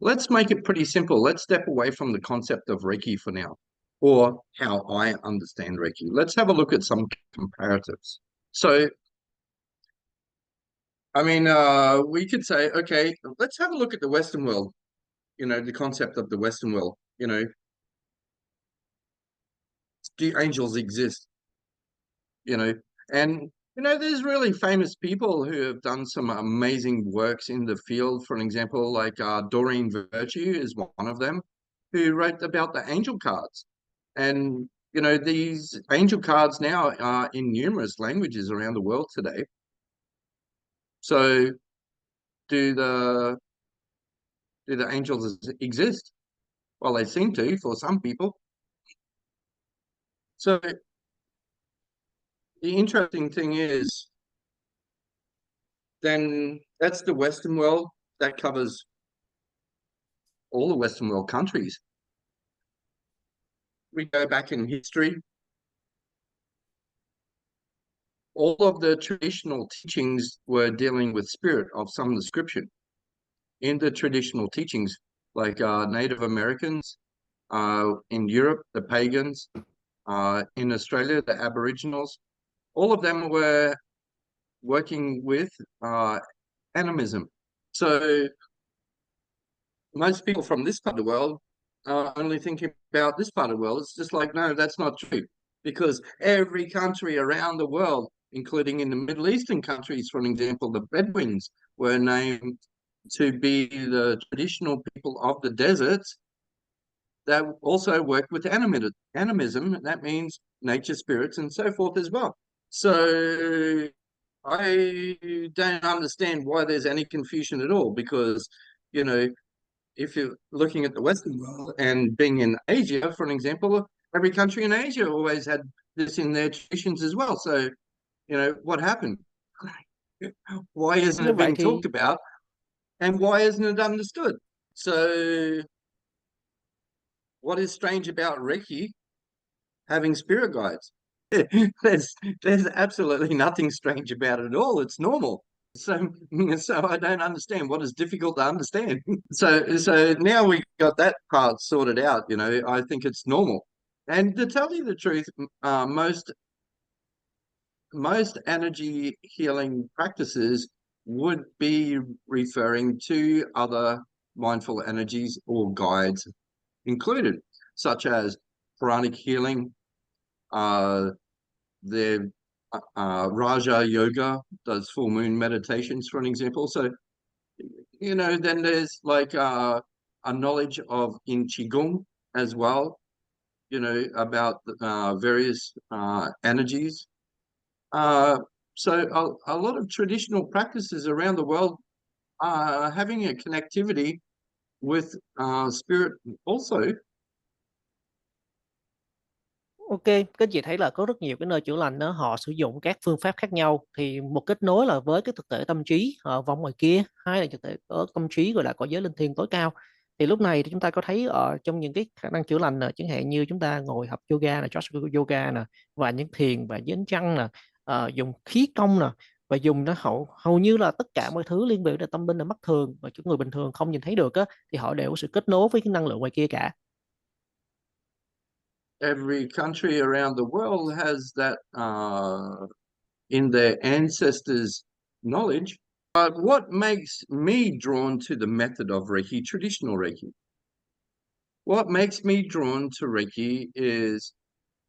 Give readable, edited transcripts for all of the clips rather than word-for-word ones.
Let's make it pretty simple. Let's step away from the concept of Reiki for now, or how I understand Reiki. Let's have a look at some comparatives. So, I mean, we could say, okay, let's have a look at the Western world, the concept of the Western world. Do angels exist? And there's really famous people who have done some amazing works in the field. For an example, like Doreen Virtue is one of them, who wrote about the angel cards. And these angel cards now are in numerous languages around the world today. So do the angels exist? Well, they seem to for some people. So the interesting thing is, then that's the Western world. That covers all the Western world countries. We go back in history. All of the traditional teachings were dealing with spirit of some description. In the traditional teachings, like Native Americans, in Europe, the pagans, in Australia, the Aboriginals, all of them were working with animism. So most people from this part of the world are only thinking about this part of the world. It's just like, no, that's not true, because every country around the world, including in the Middle Eastern countries, for an example, the Bedouins were named to be the traditional people of the deserts that also work with animism. That means nature spirits and so forth as well. So I don't understand why there's any confusion at all, because, if you're looking at the Western world and being in Asia, for an example, every country in Asia always had this in their traditions as well. So, what happened? Why isn't Như it vậy being thì talked about? And why isn't it understood? So, what is strange about Reiki having spirit guides? there's absolutely nothing strange about it at all. It's normal. So I don't understand what is difficult to understand. So now we got that part sorted out. I think it's normal. And to tell you the truth, most energy healing practices would be referring to other mindful energies or guides included, such as pranic healing. The Raja Yoga does full moon meditations, for an example. So, then there's like a knowledge of in Qigong as well, about various energies. So a lot of traditional practices around the world are having a connectivity with spirit also. Ok, các chị thấy là có rất nhiều cái nơi chữa lành đó, họ sử dụng các phương pháp khác nhau. Thì một kết nối là với cái thực thể tâm trí ở vòng ngoài kia, hai là thực thể ở tâm trí gọi là cõi giới linh thiêng tối cao. Thì lúc này thì chúng ta có thấy ở trong những cái khả năng chữa lành nè, chẳng hạn như chúng ta ngồi học yoga nè, yoga nè, và những thiền và dính chăng nè, dùng khí công nè, và dùng nó hầu như là tất cả mọi thứ liên quan đến tâm linh là mắt thường và những người bình thường không nhìn thấy được á, thì họ đều có sự kết nối với cái năng lượng ngoài kia cả. Every country around the world has that in their ancestors' knowledge. But what makes me drawn to the method of Reiki, traditional Reiki? What makes me drawn to Reiki is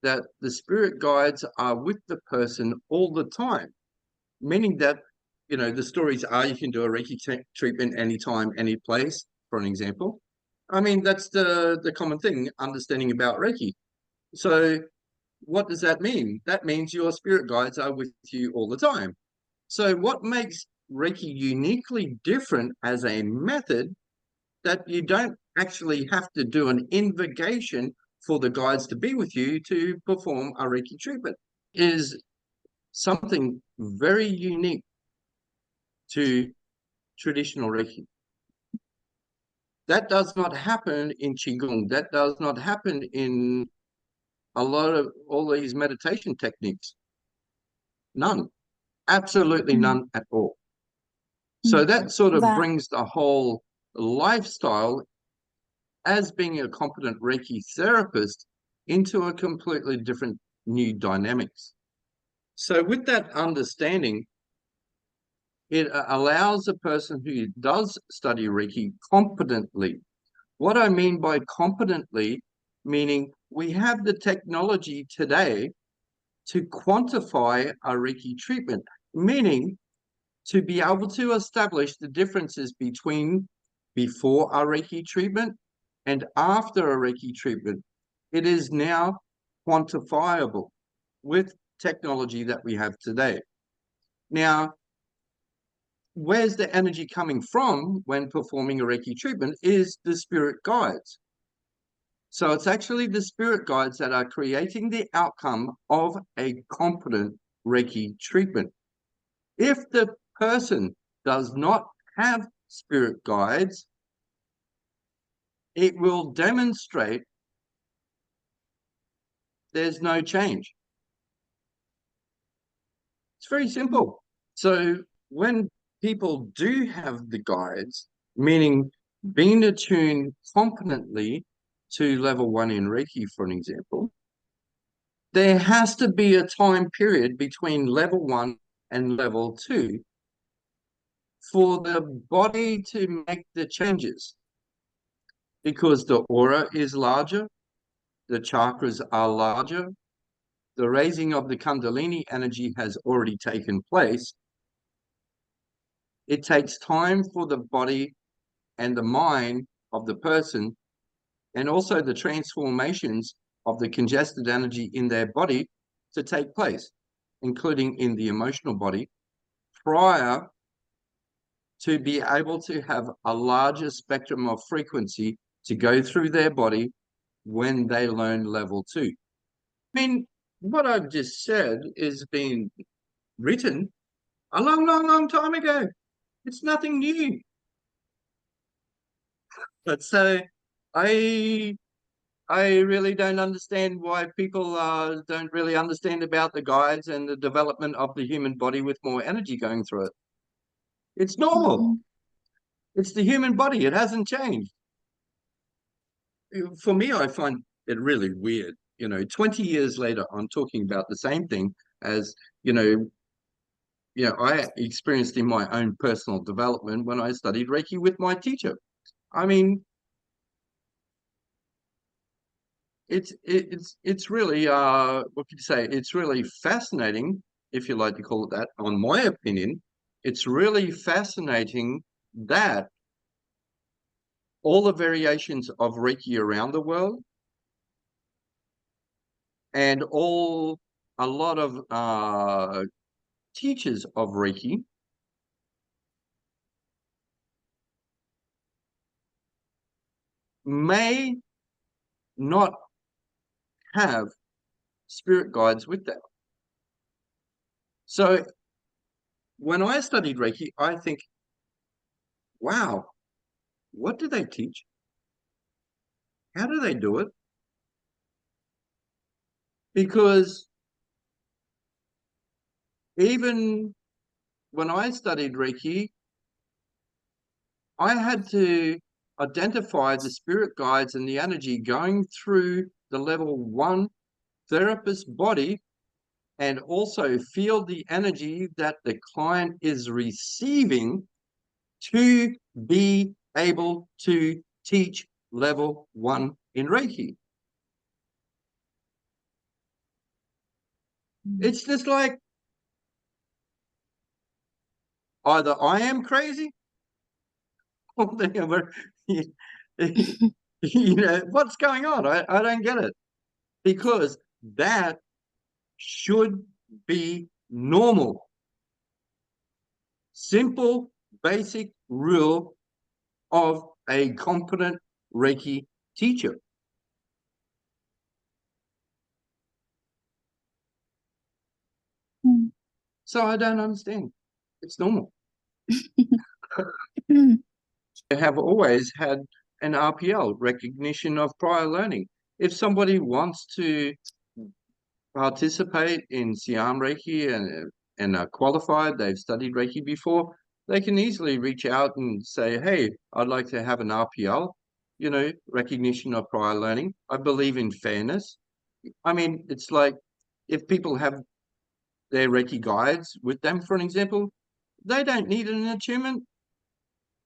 that the spirit guides are with the person all the time, meaning that, the stories are you can do a Reiki treatment anytime, any place, for an example. I mean, that's the common thing, understanding about Reiki. So what does that mean? That means your spirit guides are with you all the time. So what makes Reiki uniquely different as a method, that you don't actually have to do an invocation for the guides to be with you to perform a Reiki treatment, is something very unique to traditional Reiki. That does not happen in Qigong. That does not happen in a lot of all these meditation techniques. None. Absolutely none at all. So that sort of Và brings the whole lifestyle as being a competent Reiki therapist into a completely different new dynamics. So with that understanding, it allows a person who does study Reiki competently. What I mean by competently, meaning we have the technology today to quantify a Reiki treatment, meaning to be able to establish the differences between before a Reiki treatment and after a Reiki treatment. It is now quantifiable with technology that we have today. Now, where's the energy coming from when performing a Reiki treatment is the spirit guides. So it's actually the spirit guides that are creating the outcome of a competent Reiki treatment. If the person does not have spirit guides, it will demonstrate there's no change. It's very simple. So when people do have the guides, meaning being attuned competently to level 1 in Reiki, for an example, there has to be a time period between level 1 and level 2 for the body to make the changes, because the aura is larger, the chakras are larger, the raising of the Kundalini energy has already taken place. It takes time for the body and the mind of the person, and also the transformations of the congested energy in their body to take place, including in the emotional body, prior to be able to have a larger spectrum of frequency to go through their body when they learn level 2. I mean, what I've just said is been written a long time ago. It's nothing new. But so I really don't understand why people don't really understand about the guides and the development of the human body with more energy going through it. It's normal. It's the human body. It hasn't changed. For me, I find it really weird. 20 years later, I'm talking about the same thing as, I experienced in my own personal development when I studied Reiki with my teacher. I mean, it's really what could you say? It's really fascinating, if you like to call it that. On my opinion, it's really fascinating that all the variations of Reiki around the world and a lot of teachers of Reiki may not have spirit guides with them. So when I studied Reiki, I think, wow, what do they teach? How do they do it? Because even when I studied Reiki, I had to identify the spirit guides and the energy going through the level 1 therapist body, and also feel the energy that the client is receiving to be able to teach level 1 in Reiki. It's just like, either I am crazy or what's going on? I don't get it. Because that should be normal. Simple, basic rule of a competent Reiki teacher. So I don't understand. It's normal. I have always had an RPL, recognition of prior learning. If somebody wants to participate in Siam Reiki and are qualified, they've studied Reiki before, they can easily reach out and say, hey, I'd like to have an RPL, you know, recognition of prior learning. I believe in fairness. I mean, it's like if people have their Reiki guides with them, for an example, they don't need an attunement.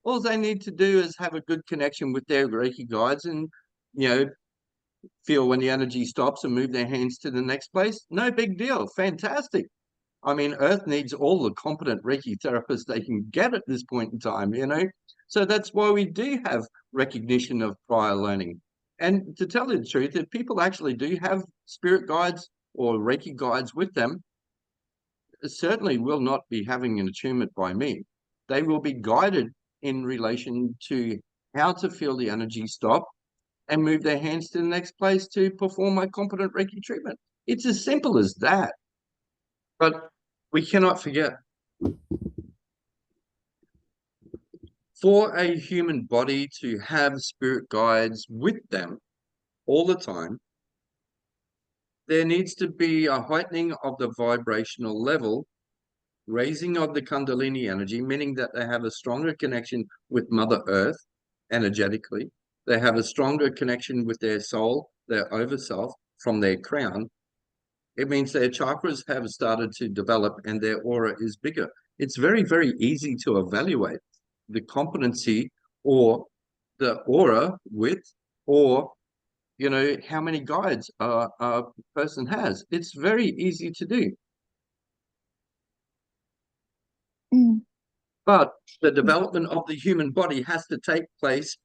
All they need to do is have a good connection with their Reiki guides and, you know, feel when the energy stops and move their hands to the next place. No big deal. Fantastic. I mean, Earth needs all the competent Reiki therapists they can get at this point in time, you know? So that's why we do have recognition of prior learning. And to tell you the truth, if people actually do have spirit guides or Reiki guides with them, certainly will not be having an attunement by me. They will be guided in relation to how to feel the energy stop and move their hands to the next place to perform my competent Reiki treatment. It's as simple as that. But we cannot forget, for a human body to have spirit guides with them all the time, there needs to be a heightening of the vibrational level, raising of the Kundalini energy, meaning that they have a stronger connection with Mother Earth energetically. They have a stronger connection with their soul, their overself, from their crown. It means their chakras have started to develop and their aura is bigger. It's very, very easy to evaluate the competency or the aura width, or, you know, how many guides a person has. It's very easy to do. But the development of the human body has to take place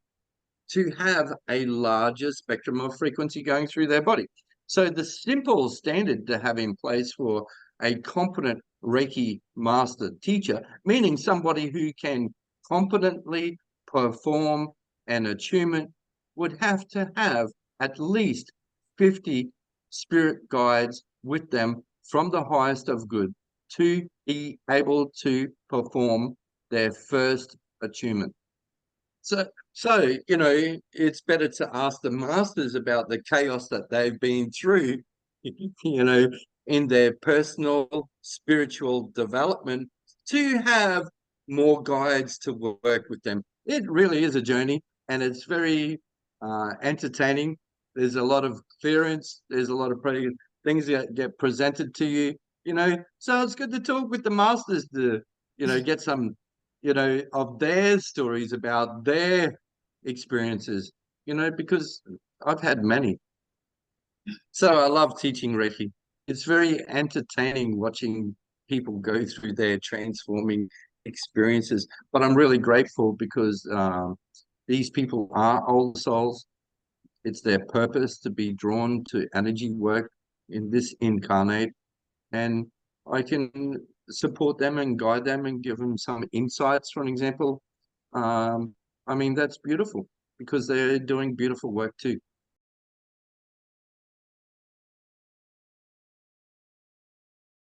to have a larger spectrum of frequency going through their body. So the simple standard to have in place for a competent Reiki master teacher, meaning somebody who can competently perform an attunement, would have to have at least 50 spirit guides with them from the highest of good to be able to perform their first attunement. So, you know, it's better to ask the masters about the chaos that they've been through, you know, in their personal spiritual development, to have more guides to work with them. It really is a journey, and it's very entertaining. There's a lot of clearance. There's a lot of things that get presented to you, you know. So it's good to talk with the masters to, you know, get some, you know, of their stories about their experiences, you know, because I've had many. So I love teaching Reiki. It's very entertaining watching people go through their transforming experiences. But I'm really grateful because these people are old souls. It's their purpose to be drawn to energy work in this incarnate. And I can support them and guide them and give them some insights, for an example. I mean, that's beautiful because they're doing beautiful work too.